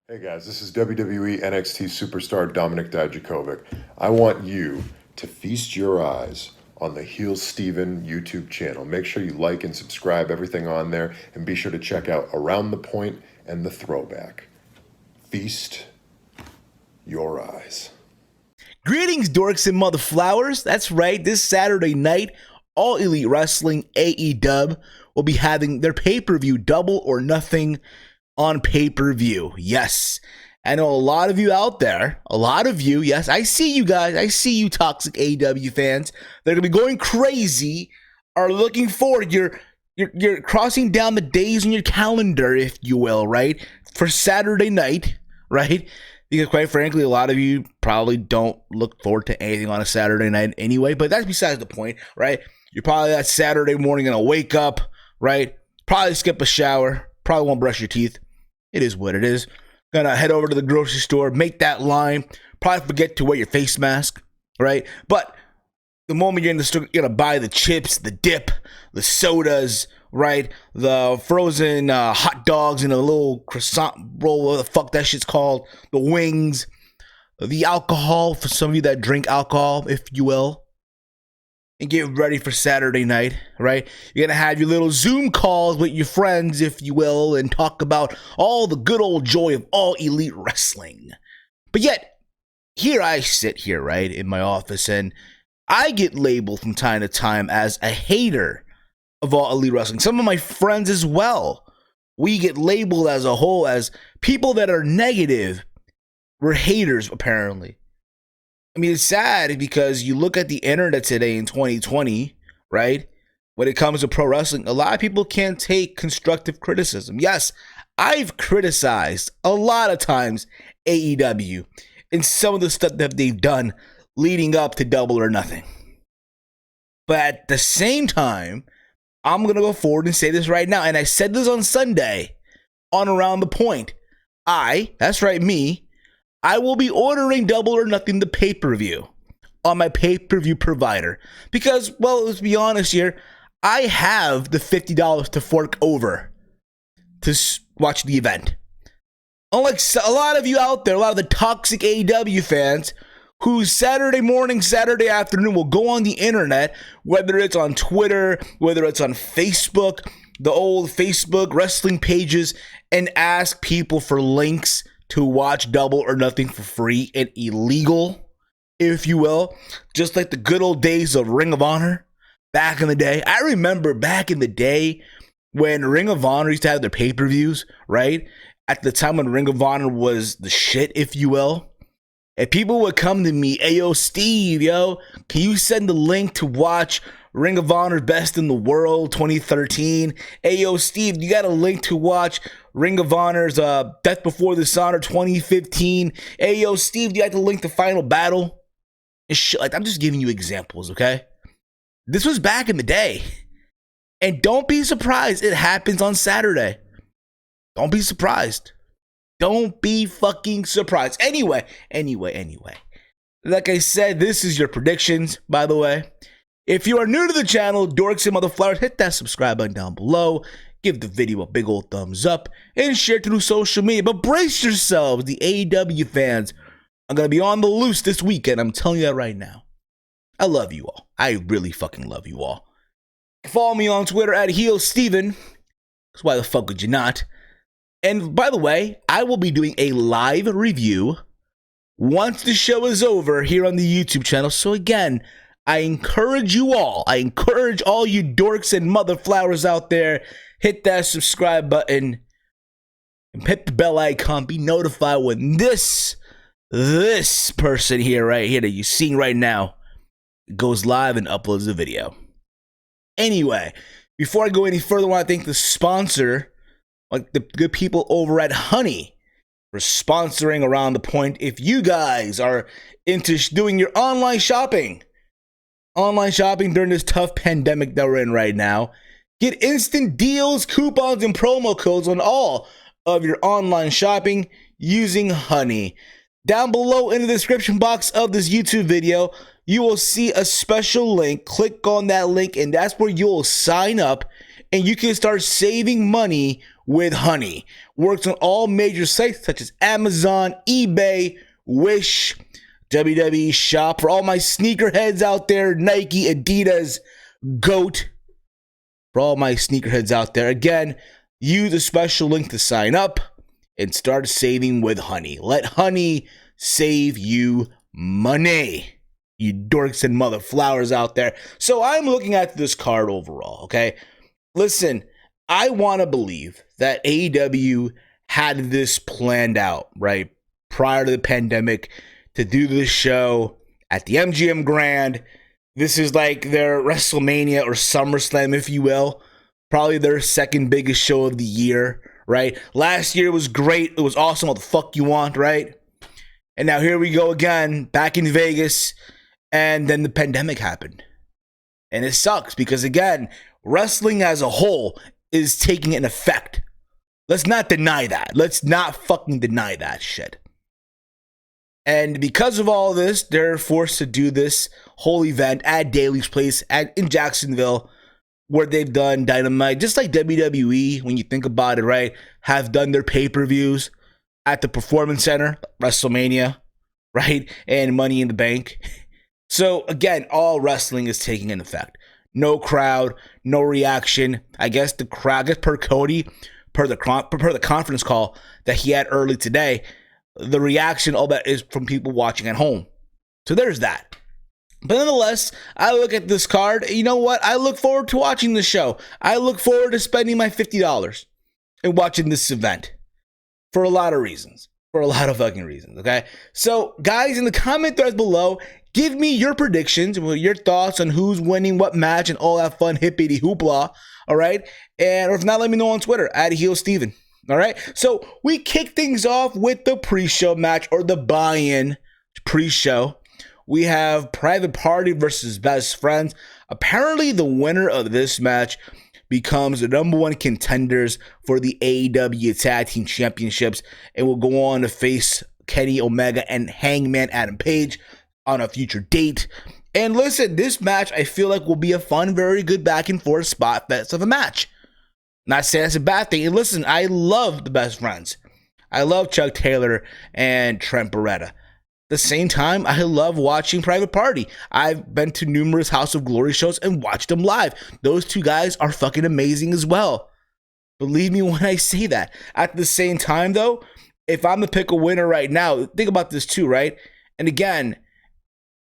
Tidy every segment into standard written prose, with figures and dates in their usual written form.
Hey guys, this is WWE NXT superstar Dominic Dijakovic. I want you to feast your eyes on the Heel Steven YouTube channel. Make sure you like and subscribe everything on there, and be sure to check out Around the Point and The Throwback. Feast your eyes. Greetings, dorks and mother flowers. That's right, this Saturday night, All Elite Wrestling AEW will be having their pay-per-view Double or Nothing on pay-per-view. Yes, I know a lot of you out there, yes, I see you guys, I see you toxic AEW fans. They're gonna be going crazy, are looking forward. You're crossing down the days on your calendar, if you will, right, for Saturday night, right? Because quite frankly, a lot of you probably don't look forward to anything on a Saturday night anyway, but that's besides the point, right? You're probably that Saturday morning gonna wake up, right? Probably skip a shower, probably won't brush your teeth. It is what it is. Gonna head over to the grocery store, make that line, probably forget to wear your face mask, right? But the moment you're in the store, you're gonna buy the chips, the dip, the sodas, right? The frozen hot dogs in a little croissant roll, what the fuck that shit's called, the wings, the alcohol for some of you that drink alcohol, if you will, and get ready for Saturday night, right? You're gonna have your little Zoom calls with your friends, if you will, and talk about all the good old joy of All Elite Wrestling. But yet, here I sit here, right, in my office, and I get labeled from time to time as a hater of All Elite Wrestling. Some of my friends as well. We get labeled as a whole as people that are negative. We're haters, apparently. I mean, it's sad because you look at the internet today in 2020, right? When it comes to pro wrestling, a lot of people can't take constructive criticism. Yes, I've criticized a lot of times AEW and some of the stuff that they've done leading up to Double or Nothing. But at the same time, I'm going to go forward and say this right now. And I said this on Sunday on Around the Point. That's right, me, I will be ordering Double or Nothing, the pay-per-view, on my pay-per-view provider. Because, well, let's be honest here, I have the $50 to fork over to watch the event. Unlike a lot of you out there, a lot of the toxic AEW fans, who Saturday morning, Saturday afternoon will go on the internet, whether it's on Twitter, whether it's on Facebook, the old Facebook wrestling pages, and ask people for links to watch Double or Nothing for free and illegal, if you will, just like the good old days of Ring of Honor back in the day. I remember back in the day when Ring of Honor used to have their pay-per-views, right? At the time when Ring of Honor was the shit, if you will. And people would come to me, hey, yo, Steve, yo, can you send the link to watch Ring of Honor Best in the World 2013? Hey, yo, Steve, you got a link to watch Ring of Honor's Death Before Dishonor 2015? Hey, yo, Steve, do you have the link to Final Battle? And shit, like, I'm just giving you examples, okay? This was back in the day. And don't be surprised it happens on Saturday. Don't be surprised. Don't be fucking surprised. Anyway. Like I said, this is your predictions, by the way. If you are new to the channel, dorks and motherflowers, hit that subscribe button down below. Give the video a big old thumbs up and share it through social media. But brace yourselves, the AEW fans are going to be on the loose this weekend. I'm telling you that right now. I love you all. I really fucking love you all. Follow me on Twitter at HeelSteven. Because why the fuck would you not? And by the way, I will be doing a live review once the show is over here on the YouTube channel. So again, I encourage you all. I encourage all you dorks and motherflowers out there, hit that subscribe button and hit the bell icon. Be notified when this person here, right here that you're seeing right now, goes live and uploads a video. Anyway, before I go any further, I want to thank the sponsor, like the good people over at Honey, for sponsoring Around the Point. If you guys are into doing your online shopping during this tough pandemic that we're in right now, get instant deals, coupons, and promo codes on all of your online shopping using Honey. Down below in the description box of this YouTube video, you will see a special link. Click on that link, and that's where you'll sign up, and you can start saving money with Honey. Works on all major sites such as Amazon, eBay, Wish, WWE Shop. For all my sneakerheads out there, Nike, Adidas, GOAT. For all my sneakerheads out there, again, use a special link to sign up and start saving with Honey. Let Honey save you money. You dorks and mother flowers out there. So I'm looking at this card overall, okay? Listen, I want to believe that AEW had this planned out, right? Prior to the pandemic, to do this show at the MGM Grand. This is like their WrestleMania or SummerSlam, if you will. Probably their second biggest show of the year, right? Last year was great. It was awesome. What the fuck you want, right? And now here we go again, back in Vegas. And then the pandemic happened. And it sucks because, again, wrestling as a whole is taking an effect. Let's not deny that. Let's not fucking deny that shit. And because of all this, they're forced to do this whole event at Daly's Place in Jacksonville, where they've done Dynamite, just like WWE, when you think about it, right, have done their pay-per-views at the Performance Center, WrestleMania, right, and Money in the Bank. So, again, all wrestling is taking an effect. No crowd, no reaction. I guess the crowd, per Cody, per the conference call that he had early today, the reaction, all that is from people watching at home. So there's that. But nonetheless, I look at this card, and you know what? I look forward to watching the show. I look forward to spending my $50 and watching this event for a lot of reasons. For a lot of fucking reasons, okay? So, guys, in the comment threads below, give me your predictions, your thoughts on who's winning what match and all that fun hippity hoopla, all right? And or if not, let me know on Twitter, @HeelSteven, all right? So we kick things off with the pre-show match, or the buy-in pre-show. We have Private Party versus Best Friends. Apparently, the winner of this match becomes the number one contenders for the AEW Tag Team Championships and will go on to face Kenny Omega and Hangman Adam Page on a future date. And listen, this match I feel like will be a fun, very good back and forth spot fest of a match. Not saying that's a bad thing. And listen, I love the Best Friends. I love Chuck Taylor and Trent Beretta. At the same time, I love watching Private Party. I've been to numerous House of Glory shows and watched them live. Those two guys are fucking amazing as well. Believe me when I say that. At the same time, though, if I'm to pick a winner right now, think about this too, right? And again,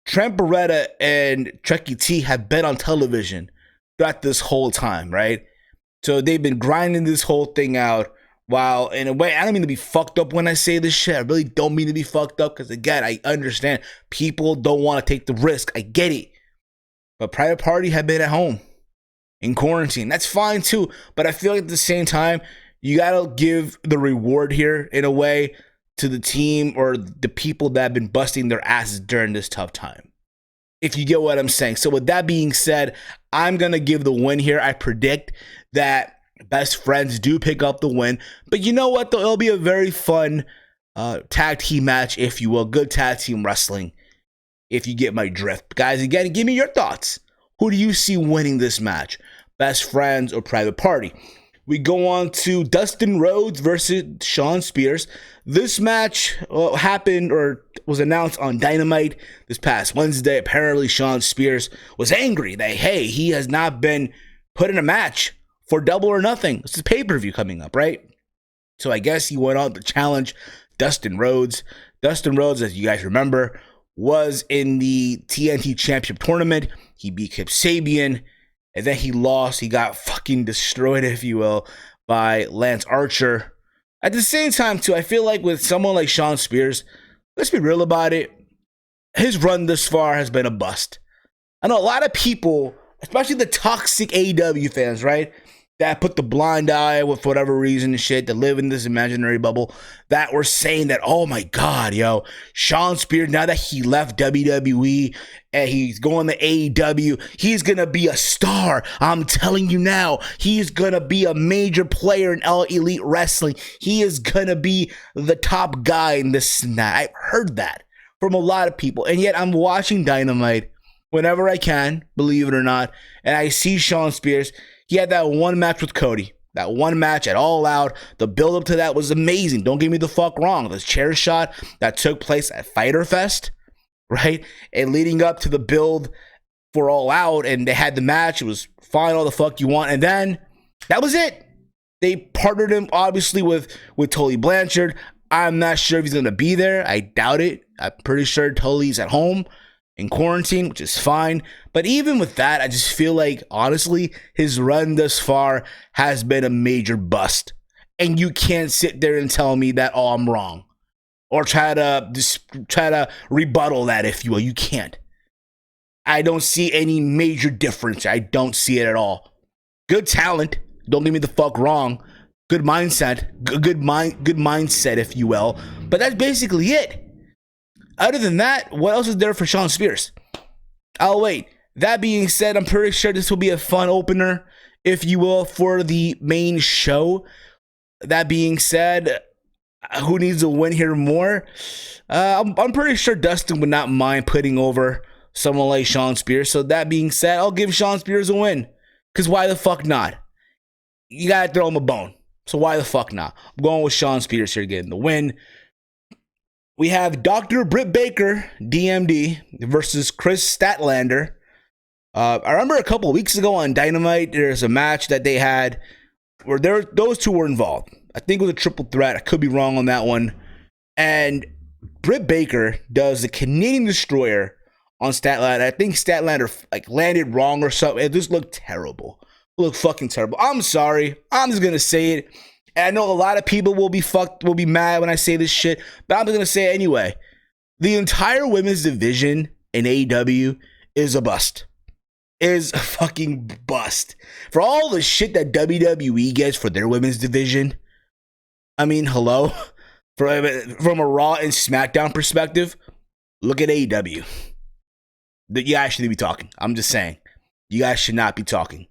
Trent Beretta and Chucky T have been on television throughout this whole time, right? So they've been grinding this whole thing out. While, in a way, I don't mean to be fucked up when I say this shit. I really don't mean to be fucked up because, again, I understand people don't want to take the risk. I get it. But Private Party have been at home in quarantine. That's fine, too. But I feel like at the same time, you got to give the reward here, in a way, to the team or the people that have been busting their asses during this tough time. If you get what I'm saying. So with that being said, I'm going to give the win here. I predict that Best Friends do pick up the win. But you know what, though? It'll be a very fun tag team match, if you will. Good tag team wrestling, if you get my drift. Guys, again, give me your thoughts. Who do you see winning this match? Best Friends or Private Party? We go on to Dustin Rhodes versus Shawn Spears. This match happened or was announced on Dynamite this past Wednesday. Apparently, Shawn Spears was angry that, hey, he has not been put in a match for Double or Nothing. This is pay-per-view coming up, right? So I guess he went on to challenge Dustin Rhodes. Dustin Rhodes, as you guys remember, was in the TNT Championship Tournament. He beat Kip Sabian, and then he lost. He got fucking destroyed, if you will, by Lance Archer. At the same time, too, I feel like with someone like Shawn Spears, let's be real about it, his run this far has been a bust. I know a lot of people, especially the toxic AEW fans, right, that put the blind eye with whatever reason and shit, that live in this imaginary bubble, that were saying that, oh my God, yo, Shawn Spears, now that he left WWE and he's going to AEW, he's going to be a star. I'm telling you now, he's going to be a major player in All Elite Wrestling. He is going to be the top guy in this and that. I've heard that from a lot of people. And yet I'm watching Dynamite whenever I can, believe it or not, and I see Shawn Spears. He had that one match with Cody. That one match at All Out, the build up to that was amazing. Don't get me the fuck wrong. The chair shot that took place at Fyter Fest, right? And leading up to the build for All Out, and they had the match. It was fine, all the fuck you want. And then that was it. They partnered him, obviously, with Tully Blanchard. I'm not sure if he's going to be there. I doubt it. I'm pretty sure Tully's at home in quarantine, which is fine. But even with that, I just feel like, honestly, his run thus far has been a major bust. And you can't sit there and tell me that, oh, I'm wrong. Or try to rebuttal that, if you will. You can't. I don't see any major difference. I don't see it at all. Good talent. Don't get me the fuck wrong. Good mindset. Good mindset, if you will. But that's basically it. Other than that, what else is there for Shawn Spears? I'll wait. That being said, I'm pretty sure this will be a fun opener, if you will, for the main show. That being said, who needs a win here more? I'm pretty sure Dustin would not mind putting over someone like Shawn Spears. So that being said, I'll give Shawn Spears a win. Because why the fuck not? You gotta throw him a bone. So why the fuck not? I'm going with Shawn Spears here getting the win. We have Dr. Britt Baker, DMD, versus Chris Statlander. I remember a couple of weeks ago on Dynamite, there's a match that they had where those two were involved. I think it was a triple threat. I could be wrong on that one. And Britt Baker does the Canadian Destroyer on Statlander. I think Statlander landed wrong or something. It just looked terrible. It looked fucking terrible. I'm sorry. I'm just gonna say it. And I know a lot of people will be mad when I say this shit, but I'm just gonna say it anyway. The entire women's division in AEW is a bust. Is a fucking bust. For all the shit that WWE gets for their women's division, I mean, hello? From a Raw and SmackDown perspective, look at AEW. You guys shouldn't be talking. I'm just saying. You guys should not be talking.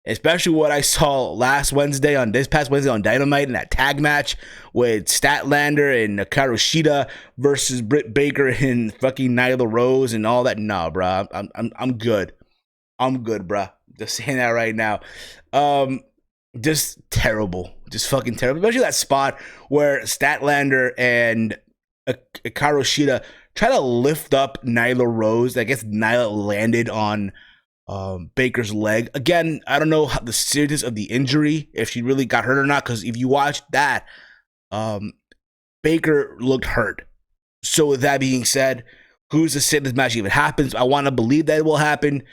Especially what I saw this past Wednesday on Dynamite in that tag match with Statlander and Hikaru Shida versus Britt Baker and fucking Nyla Rose and all that. Nah, bro. I'm good. I'm good, bro. Just saying that right now. Just terrible. Just fucking terrible. Especially that spot where Statlander and Hikaru Shida try to lift up Nyla Rose. I guess Nyla landed on Baker's leg. Again, I don't know the seriousness of the injury, if she really got hurt or not, because if you watch that, Baker looked hurt. So with that being said, who's to say this match even happens? I want to believe that it will happen.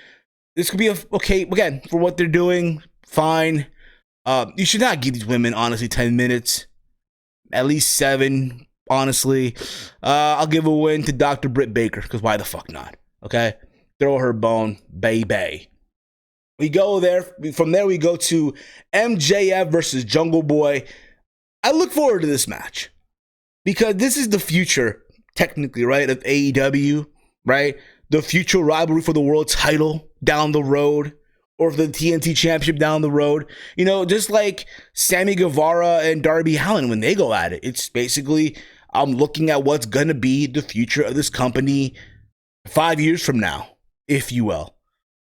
This could be okay, again, for what they're doing, fine. You should not give these women, honestly, 10 minutes. At least 7, honestly. I'll give a win to Dr. Britt Baker, because why the fuck not? Okay? Throw her bone, baby. We go there. From there, we go to MJF versus Jungle Boy. I look forward to this match because this is the future, technically, right, of AEW, right? The future rivalry for the world title down the road, or for the TNT Championship down the road. You know, just like Sammy Guevara and Darby Allin when they go at it. It's basically, I'm looking at what's going to be the future of this company 5 years from now, if you will.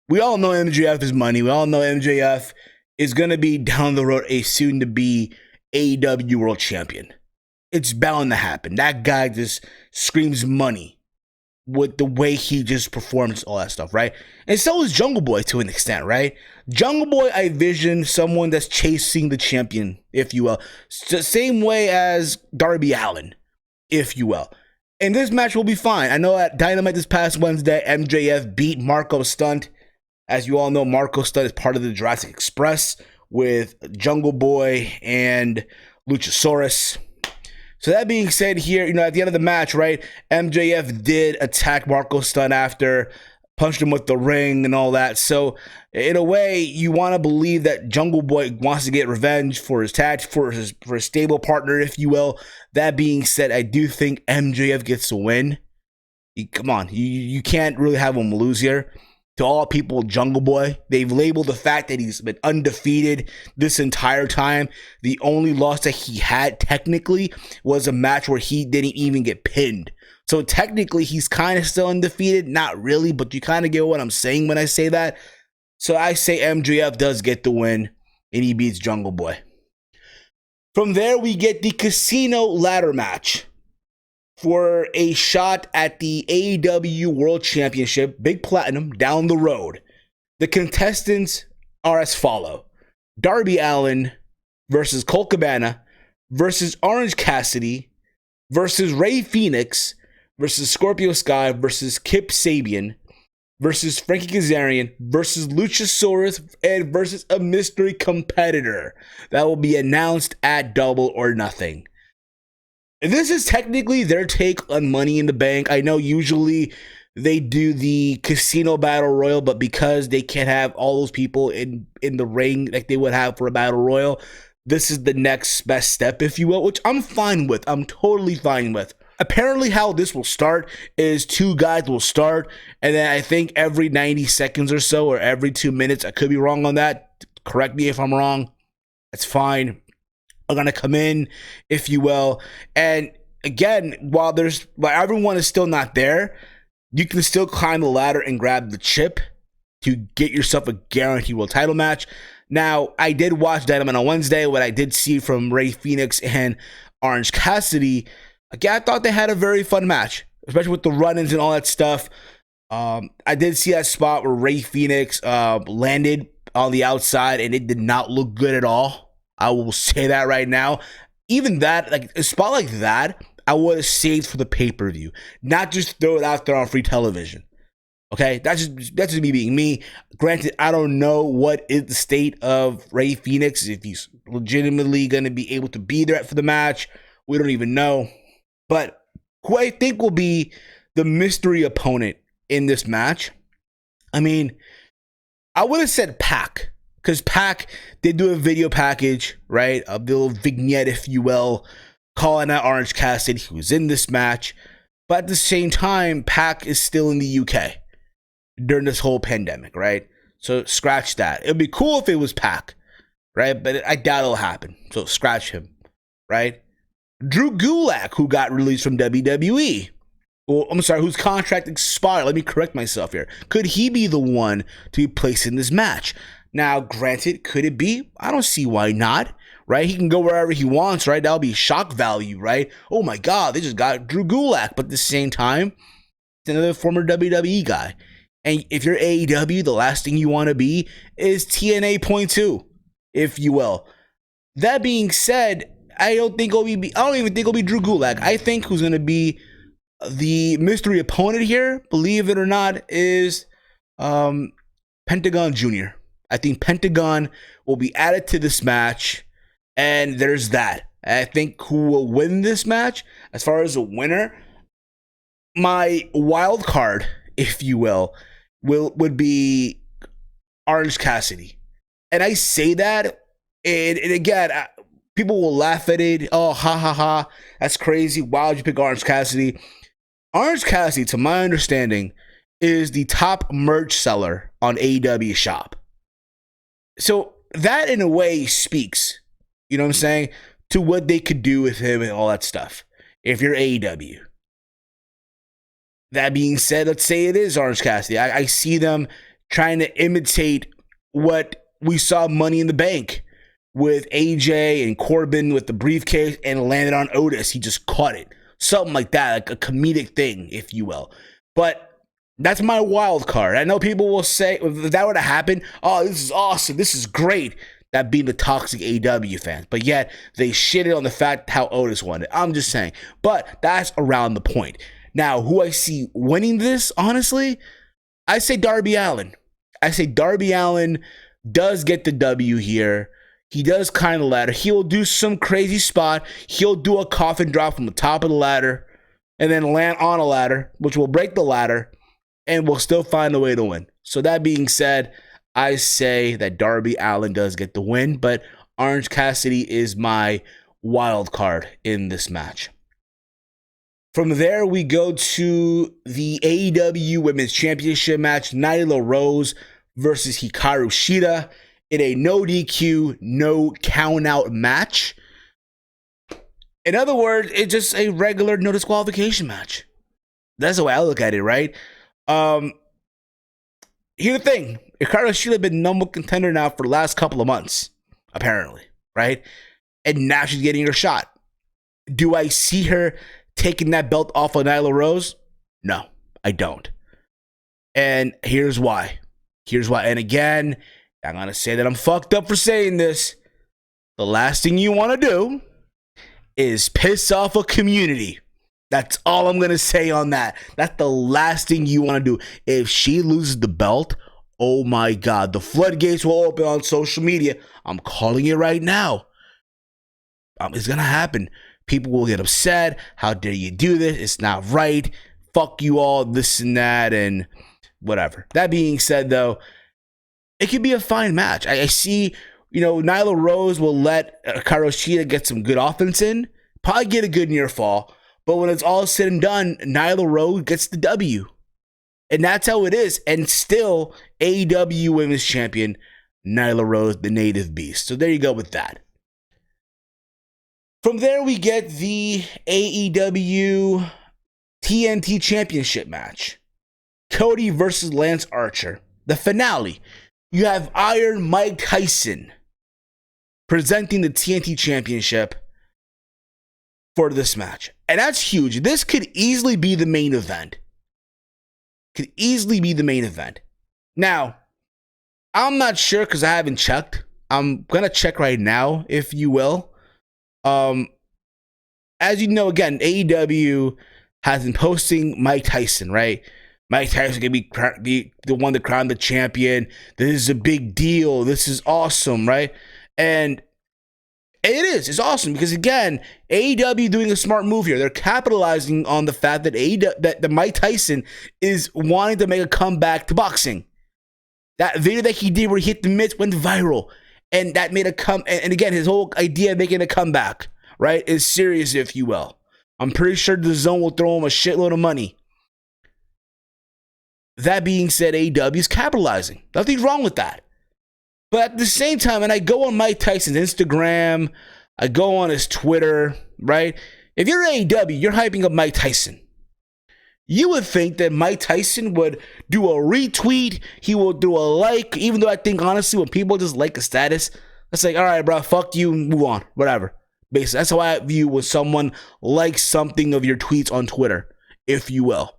We all know MJF is money. We all know MJF is going to be down the road a soon-to-be AEW World Champion. It's bound to happen. That guy just screams money with the way he just performs, all that stuff, right? And so is Jungle Boy to an extent, right? Jungle Boy, I vision someone that's chasing the champion, if you will. Same way as Darby Allin, if you will. And this match will be fine. I know at Dynamite this past Wednesday, MJF beat Marco Stunt. As you all know, Marco Stunt is part of the Jurassic Express with Jungle Boy and Luchasaurus. So that being said here, you know, at the end of the match, right, MJF did attack Marco Stunt after, punched him with the ring and all that. So in a way, you want to believe that Jungle Boy wants to get revenge for his for his stable partner, if you will. That being said, I do think MJF gets the win. Come on, you can't really have him lose here. To all people, Jungle Boy, they've labeled the fact that he's been undefeated this entire time. The only loss that he had technically was a match where he didn't even get pinned. So technically, he's kind of still undefeated. Not really, but you kind of get what I'm saying when I say that. So I say MJF does get the win, and he beats Jungle Boy. From there, we get the casino ladder match for a shot at the AEW World Championship, Big Platinum, down the road. The contestants are as follow: Darby Allin versus Colt Cabana versus Orange Cassidy versus Rey Fenix versus Scorpio Sky versus Kip Sabian versus Frankie Kazarian versus Luchasaurus and versus a mystery competitor that will be announced at Double or Nothing. This is technically their take on Money in the Bank. I know usually they do the casino battle royal, but because they can't have all those people in the ring like they would have for a battle royal, this is the next best step, if you will, which I'm fine with. I'm totally fine with. Apparently how this will start is two guys will start, and then I think every 90 seconds or so, or every 2 minutes, I could be wrong on that. Correct me if I'm wrong. That's fine. Are going to come in, if you will. And again, while everyone is still not there, you can still climb the ladder and grab the chip to get yourself a guaranteed world title match. Now, I did watch Dynamite on Wednesday. What I did see from Rey Fenix and Orange Cassidy, again, I thought they had a very fun match, especially with the run-ins and all that stuff. I did see that spot where Rey Fenix landed on the outside, and it did not look good at all. I will say that right now. Even that, like a spot like that, I would have saved for the pay-per-view, not just throw it out there on free television. Okay, that's just me being me. Granted, I don't know what is the state of Rey Fenix, if he's legitimately going to be able to be there for the match. We don't even know. But who I think will be the mystery opponent in this match, I mean, I would have said Pac, because Pac did do a video package, right? A little vignette, if you will, calling out Orange Cassidy, who was in this match. But at the same time, Pac is still in the UK during this whole pandemic, right? So scratch that. It would be cool if it was Pac, right? But I doubt it'll happen. So scratch him, right? Drew Gulak, who got released from WWE. Well, I'm sorry, whose contract expired. Let me correct myself here. Could he be the one to be placed in this match? Now, granted, could it be? I don't see why not, right? He can go wherever he wants, right? That'll be shock value, right? Oh my God, they just got Drew Gulak. But at the same time, it's another former WWE guy. And if you're AEW, the last thing you want to be is TNA point two, if you will. That being said, I don't even think it'll be Drew Gulak. I think who's going to be the mystery opponent here, believe it or not, is Pentagon Jr. I think Pentagon will be added to this match, and there's that. I think who will win this match, as far as a winner, my wild card, if you will, would be Orange Cassidy. And I say that, and again, people will laugh at it. Oh, ha, ha, ha. That's crazy. Why would you pick Orange Cassidy? Orange Cassidy, to my understanding, is the top merch seller on AEW shop. So that, in a way, speaks, you know what I'm saying, to what they could do with him and all that stuff, if you're AEW. That being said, let's say it is Orange Cassidy. I see them trying to imitate what we saw Money in the Bank with AJ and Corbin with the briefcase and landed on Otis. He just caught it. Something like that, like a comedic thing, if you will. But that's my wild card. I know people will say, if that were to happen, oh, this is awesome, this is great. That being the toxic AEW fans. But yet, they shitted on the fact how Otis won it. I'm just saying. But that's around the point. Now, who I see winning this, honestly, I say Darby Allin. I say Darby Allin does get the W here. He does climb the ladder. He will do some crazy spot. He'll do a coffin drop from the top of the ladder and then land on a ladder, which will break the ladder, and will still find a way to win. So that being said, I say that Darby Allin does get the win, but Orange Cassidy is my wild card in this match. From there, we go to the AEW Women's Championship match, Nyla Rose versus Hikaru Shida in a no DQ, no count-out match. In other words, it's just a regular no disqualification match. That's the way I look at it, right? Here's the thing. Hikaru Shida has been number one contender now for the last couple of months, apparently, right? and now she's getting her shot. Do I see her taking that belt off of Nyla Rose? No, I don't. And here's why. And again, I'm going to say that I'm fucked up for saying this. The last thing you want to do is piss off a community. That's all I'm going to say on that. That's the last thing you want to do. If she loses the belt, oh my God, the floodgates will open on social media. I'm calling it right now. It's going to happen. People will get upset. How dare you do this? It's not right. Fuck you all, this and that, and whatever. That being said, though, it could be a fine match. I see, Nyla Rose will let Hikaru Shida get some good offense in, probably get a good near fall, but when it's all said and done, Nyla Rose gets the W. And that's how it is. And still, AEW Women's Champion, Nyla Rose, the native beast. So there you go with that. From there, we get the AEW TNT Championship match. Cody versus Lance Archer. The finale. You have Iron Mike Tyson presenting the TNT Championship for this match. And that's huge. This could easily be the main event. Now, I'm not sure because I haven't checked. I'm going to check right now, if you will. As you know, again, AEW has been posting Mike Tyson, right? Mike Tyson going to be the one to crown the champion. This is a big deal. This is awesome, right? And it is. It's awesome because, again, AEW doing a smart move here. They're capitalizing on the fact that that Mike Tyson is wanting to make a comeback to boxing. That video that he did where he hit the mitts went viral. And that made and again, his whole idea of making a comeback, right, is serious, if you will. I'm pretty sure the Zone will throw him a shitload of money. That being said, AEW is capitalizing. Nothing's wrong with that. But at the same time, and I go on Mike Tyson's Instagram, I go on his Twitter, right? If you're AEW, you're hyping up Mike Tyson. You would think that Mike Tyson would do a retweet, he will do a like, even though I think, honestly, when people just like a status, it's like, all right, bro, fuck you, move on, whatever. Basically, that's how I view when someone likes something of your tweets on Twitter, if you will.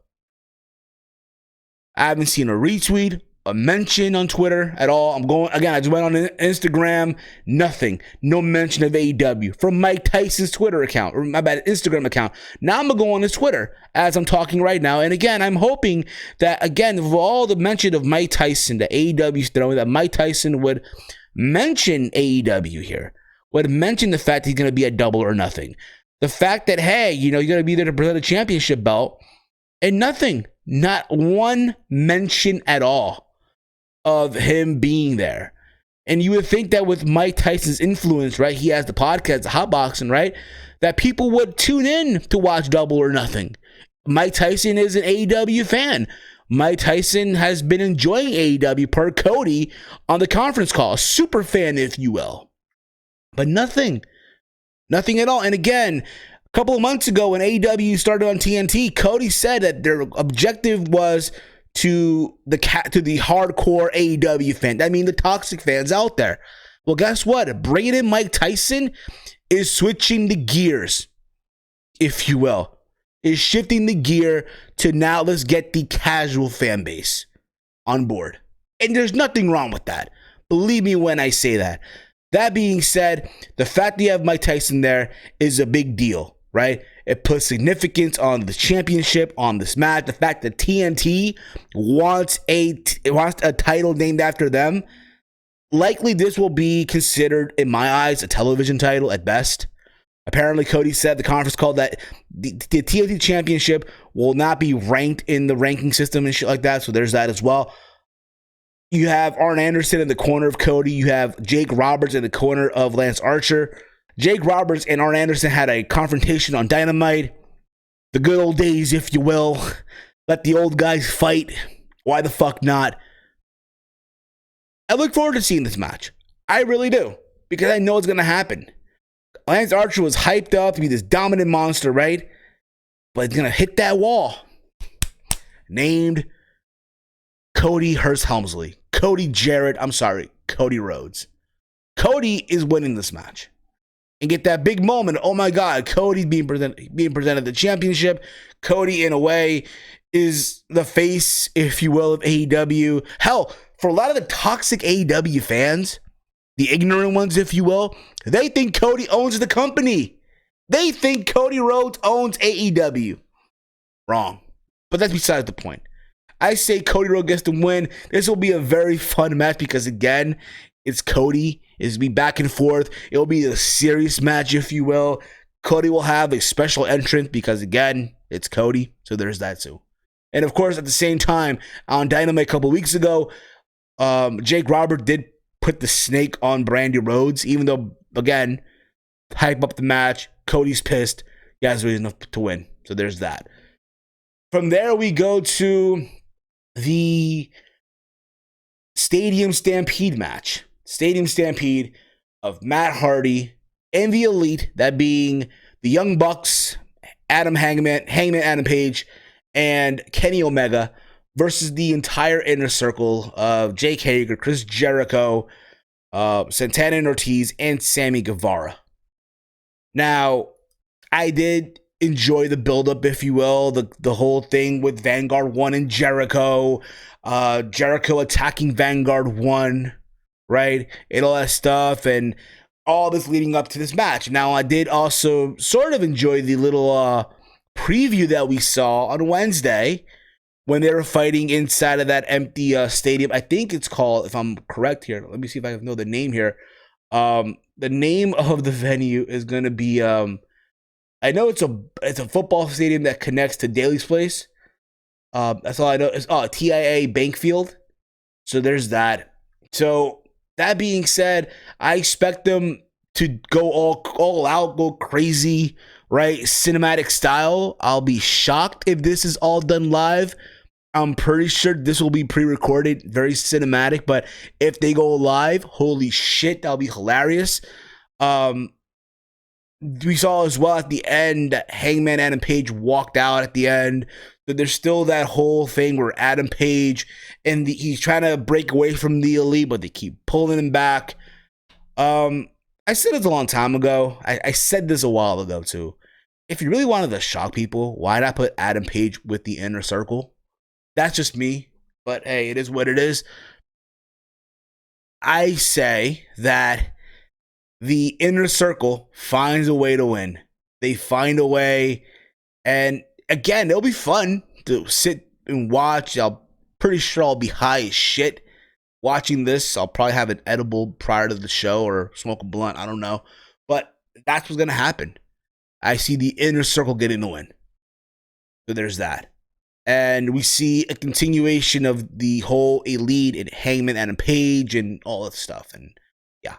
I haven't seen a retweet, a mention on Twitter at all. I just went on Instagram, nothing. No mention of AEW from Mike Tyson's Twitter account, or my bad, Instagram account. Now I'm going to go on his Twitter as I'm talking right now. And again, I'm hoping that, again, for all the mention of Mike Tyson, the AEW's throwing, that Mike Tyson would mention AEW here, would mention the fact that he's going to be at Double or Nothing. The fact that, hey, you're going to be there to present a championship belt, and nothing, not one mention at all of him being there. And you would think that with Mike Tyson's influence, right, he has the podcast, the Hot Boxing, right, that people would tune in to watch Double or Nothing. Mike Tyson is an AEW fan. Mike Tyson has been enjoying AEW per Cody on the conference call. Super fan, if you will. But nothing at all. And again, a couple of months ago when AEW started on TNT, Cody said that their objective was to the hardcore AEW fan. I mean, the toxic fans out there. Well, guess what? Bringing in Mike Tyson is switching the gears, if you will. Is shifting the gear to now let's get the casual fan base on board. And there's nothing wrong with that. Believe me when I say that. That being said, the fact that you have Mike Tyson there is a big deal, right? It puts significance on the championship, on this match. The fact that TNT wants a title named after them. Likely this will be considered, in my eyes, a television title at best. Apparently, Cody said the conference call that the TNT championship will not be ranked in the ranking system and shit like that. So there's that as well. You have Arn Anderson in the corner of Cody. You have Jake Roberts in the corner of Lance Archer. Jake Roberts and Arn Anderson had a confrontation on Dynamite. The good old days, if you will. Let the old guys fight. Why the fuck not? I look forward to seeing this match. I really do. Because I know it's going to happen. Lance Archer was hyped up to be this dominant monster, right? But it's going to hit that wall. Named Cody Hurst Helmsley. Cody Rhodes. Cody is winning this match. and get that big moment. Oh my God, Cody's being presented the championship. Cody, in a way, is the face, if you will, of AEW. Hell, for a lot of the toxic AEW fans, the ignorant ones, if you will, they think Cody owns the company. They think Cody Rhodes owns AEW. Wrong. But that's besides the point. I say Cody Rhodes gets the win. This will be a very fun match because, again, it's Cody. It'll be back and forth. It'll be a serious match, if you will. Cody will have a special entrance because, again, it's Cody. So there's that too. And, of course, at the same time, on Dynamite a couple weeks ago, Jake Robert did put the snake on Brandy Rhodes, even though, again, hype up the match. Cody's pissed. He has reason enough to win. So there's that. From there, we go to the Stadium Stampede match. Stadium Stampede of Matt Hardy and the Elite, that being the Young Bucks, Hangman Adam Page, and Kenny Omega, versus the entire Inner Circle of Jake Hager, Chris Jericho, Santana and Ortiz, and Sammy Guevara. Now, I did enjoy the build-up, if you will, the whole thing with Vanguard 1 and Jericho, Jericho attacking Vanguard 1, right, and all that stuff, and all this leading up to this match. Now, I did also sort of enjoy the little preview that we saw on Wednesday when they were fighting inside of that empty stadium. I think it's called, if I'm correct here, let me see if I know the name here. The name of the venue is going to be, I know it's a football stadium that connects to Daly's Place. That's all I know. It's TIA Bank Field. So there's that. So that being said, I expect them to go all out, go crazy, right? Cinematic style. I'll be shocked if this is all done live. I'm pretty sure this will be pre-recorded, very cinematic. But if they go live, holy shit, that'll be hilarious. We saw as well at the end that Hangman Adam Page walked out at the end. But there's still that whole thing where Adam Page and he's trying to break away from the Elite, but they keep pulling him back. I said this a long time ago. I said this a while ago too. If you really wanted to shock people, why not put Adam Page with the Inner Circle? That's just me. But hey, it is what it is. I say that the Inner Circle finds a way to win. They find a way. And again, it'll be fun to sit and watch. I'm pretty sure I'll be high as shit watching this. I'll probably have an edible prior to the show or smoke a blunt. I don't know. But that's what's going to happen. I see the Inner Circle getting the win. So there's that. And we see a continuation of the whole Elite and Hangman Adam Page and all that stuff. And yeah.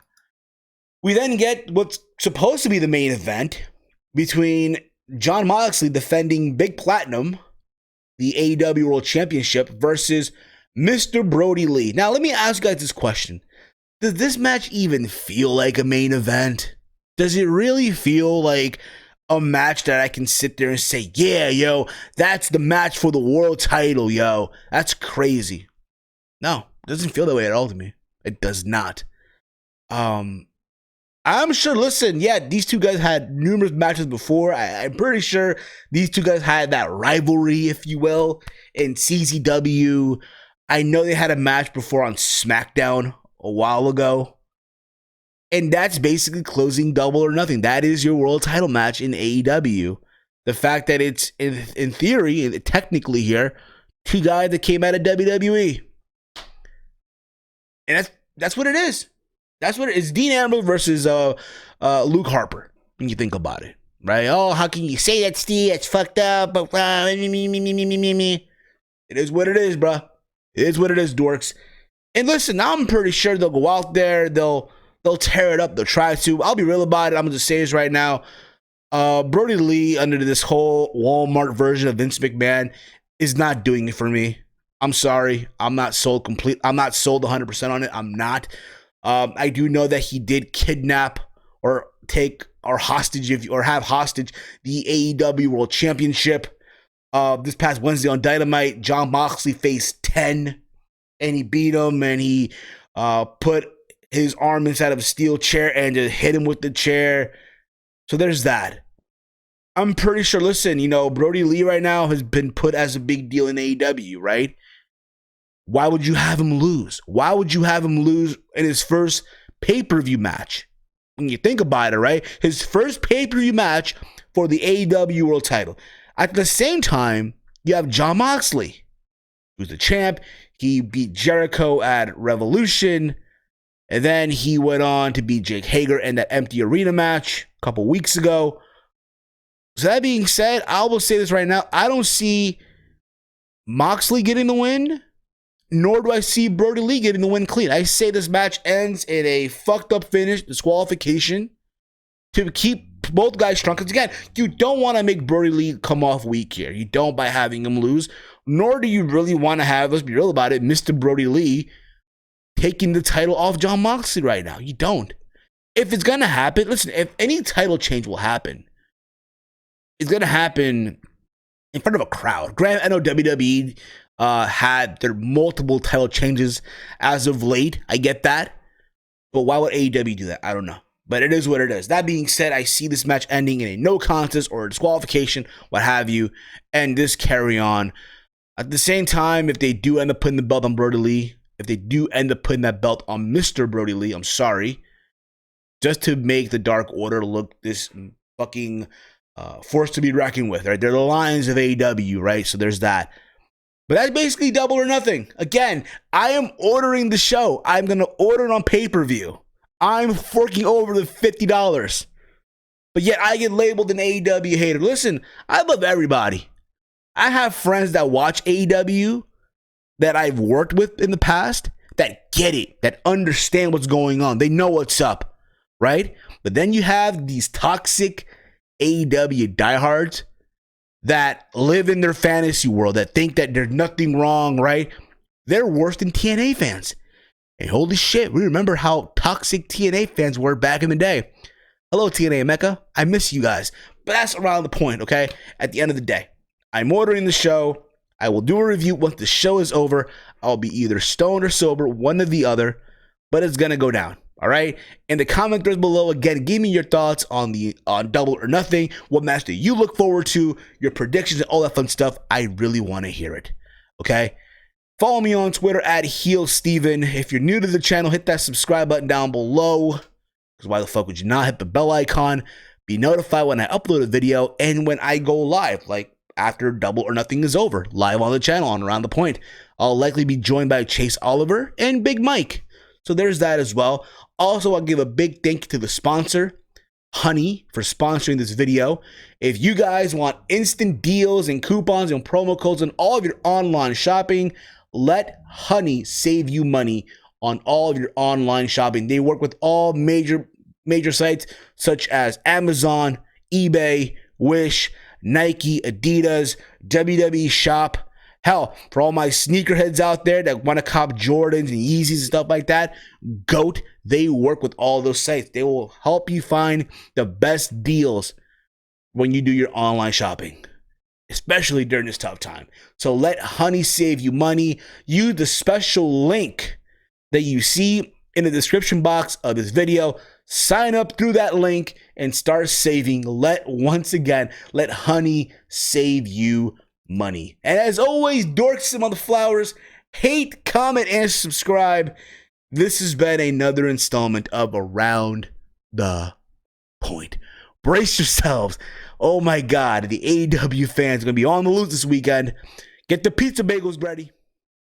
We then get what's supposed to be the main event between Jon Moxley defending Big Platinum, the AEW World Championship, versus Mr. Brody Lee. Now, let me ask you guys this question. Does this match even feel like a main event? Does it really feel like a match that I can sit there and say, yeah, yo, that's the match for the world title, yo? That's crazy. No, it doesn't feel that way at all to me. It does not. I'm sure, listen, yeah, these two guys had numerous matches before. I'm pretty sure these two guys had that rivalry, if you will, in CZW. I know they had a match before on SmackDown a while ago. And that's basically closing Double or Nothing. That is your world title match in AEW. The fact that it's, in theory, technically here, two guys that came out of WWE. And that's what it is. That's what it is. Dean Ambrose versus Luke Harper, when you think about it. Right? Oh, how can you say that, Steve? It's fucked up. It is what it is, bro. It is what it is, dorks. And listen, I'm pretty sure they'll go out there. They'll tear it up. They'll try to. I'll be real about it. I'm going to say this right now. Brody Lee, under this whole Walmart version of Vince McMahon, is not doing it for me. I'm sorry. I'm not sold 100% on it. I'm not. I do know that he did kidnap or take or hostage have hostage the AEW World Championship. This past Wednesday on Dynamite, Jon Moxley faced 10 and he beat him, and he put his arm inside of a steel chair and just hit him with the chair. So there's that. I'm pretty sure, listen, Brody Lee right now has been put as a big deal in AEW, right? Why would you have him lose? Why would you have him lose in his first pay-per-view match? When you think about it, right? His first pay-per-view match for the AEW World title. At the same time, you have Jon Moxley, who's the champ. He beat Jericho at Revolution. And then he went on to beat Jake Hager in that empty arena match a couple weeks ago. So that being said, I will say this right now. I don't see Moxley getting the win, nor do I see Brody Lee getting the win clean. I say this match ends in a fucked up finish, disqualification, to keep both guys strong. Because again, you don't want to make Brody Lee come off weak here. You don't by having him lose, nor do you really want to have, let's be real about it, Mr. Brody Lee taking the title off Jon Moxley right now. You don't. If it's going to happen, listen, if any title change will happen, it's going to happen in front of a crowd. Granted, I know WWE had their multiple title changes as of late. I get that. But why would AEW do that? I don't know. But it is what it is. That being said, I see this match ending in a no contest or a disqualification, what have you, and this carry on. At the same time, if they do end up putting the belt on Brody Lee, if they do end up putting that belt on Mr. Brody Lee, I'm sorry, just to make the Dark Order look this fucking force to be reckoned with, right? They're the Lions of AEW, right? So there's that. But that's basically double or nothing. Again, I am ordering the show. I'm going to order it on pay-per-view. I'm forking over the $50. But yet I get labeled an AEW hater. Listen, I love everybody. I have friends that watch AEW that I've worked with in the past that get it, that understand what's going on. They know what's up, right? But then you have these toxic AEW diehards that live in their fantasy world, that think that there's nothing wrong, right? They're worse than TNA fans. And holy shit, we remember how toxic TNA fans were back in the day. Hello, TNA Mecca. I miss you guys. But that's around the point, okay? At the end of the day, I'm ordering the show. I will do a review once the show is over. I'll be either stoned or sober, one or the other, but it's going to go down. All right. In the comment threads below, again, give me your thoughts on Double or Nothing. What match do you look forward to? Your predictions and all that fun stuff. I really want to hear it. Okay. Follow me on Twitter at HeelSteven. If you're new to the channel, hit that subscribe button down below. Because why the fuck would you not hit the bell icon? Be notified when I upload a video and when I go live, like after Double or Nothing is over, live on the channel on Around the Point. I'll likely be joined by Chase Oliver and Big Mike. So there's that as well. Also, I'll give a big thank you to the sponsor, Honey, for sponsoring this video. If you guys want instant deals and coupons and promo codes on all of your online shopping, let Honey save you money on all of your online shopping. They work with all major sites such as Amazon, eBay, Wish, Nike, Adidas, WWE Shop. Hell, for all my sneakerheads out there that want to cop Jordans and Yeezys and stuff like that, GOAT, they work with all those sites. They will help you find the best deals when you do your online shopping, especially during this tough time. So let Honey save you money. Use the special link that you see in the description box of this video. Sign up through that link and start saving. Once again, let Honey save you money. And as always, dorks and motherflowers, hate, comment, and subscribe. This has been another installment of Around the Point. Brace yourselves. Oh my God, the AEW fans are going to be on the loose this weekend. Get the pizza bagels ready.